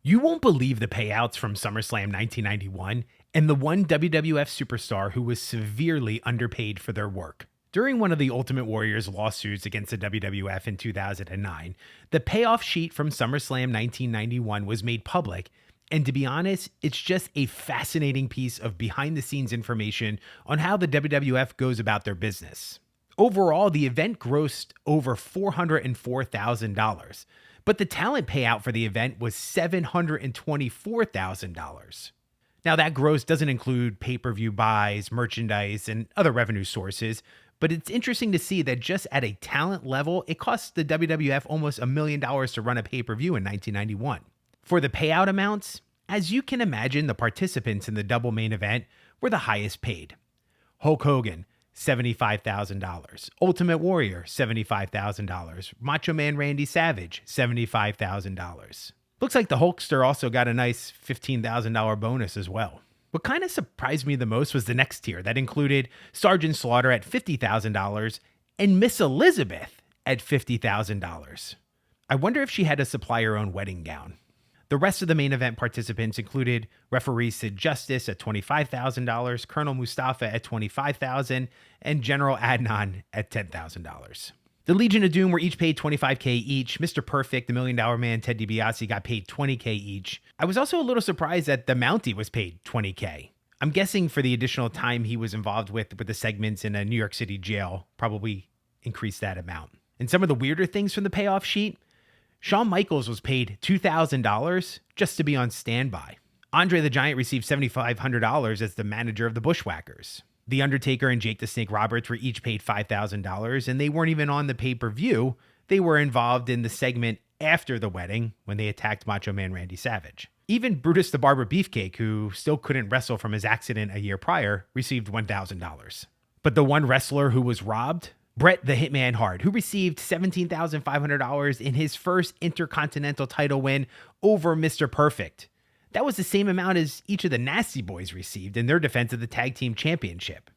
You won't believe the payouts from SummerSlam 1991 and the one WWF Superstar who was severely underpaid for their work. During one of the Ultimate Warrior's lawsuits against the WWF in 2009, the payoff sheet from SummerSlam 1991 was made public, and to be honest, it's just a fascinating piece of behind-the-scenes information on how the WWF goes about their business. Overall, the event grossed over $404,000, but the talent payout for the event was $724,000. Now, that gross doesn't include pay-per-view buys, merchandise, and other revenue sources, but it's interesting to see that just at a talent level, it cost the WWF almost $1 million to run a pay-per-view in 1991. For the payout amounts, as you can imagine, the participants in the double main event were the highest paid. Hulk Hogan, $75,000. Ultimate Warrior, $75,000. Macho Man Randy Savage, $75,000. Looks like the Hulkster also got a nice $15,000 bonus as well. What kind of surprised me the most was the next tier that included Sergeant Slaughter at $50,000 and Miss Elizabeth at $50,000. I wonder if she had to supply her own wedding gown. The rest of the main event participants included referee Sid Justice at $25,000, Colonel Mustafa at $25,000, and General Adnan at $10,000. The Legion of Doom were each paid $25K each. Mr. Perfect, the $1 Million Man, Ted DiBiase got paid $20K each. I was also a little surprised that the Mountie was paid $20K. I'm guessing for the additional time he was involved with the segments in a New York City jail, probably increased that amount. And some of the weirder things from the payoff sheet, Shawn Michaels was paid $2,000 just to be on standby. Andre the Giant received $7,500 as the manager of the Bushwhackers. The Undertaker and Jake the Snake Roberts were each paid $5,000, and they weren't even on the pay-per-view. They were involved in the segment after the wedding when they attacked Macho Man Randy Savage. Even Brutus the Barber Beefcake, who still couldn't wrestle from his accident a year prior, received $1,000. But the one wrestler who was robbed, Bret the Hitman Hart, who received $17,500 in his first Intercontinental title win over Mr. Perfect. That was the same amount as each of the Nasty Boys received in their defense of the Tag Team Championship.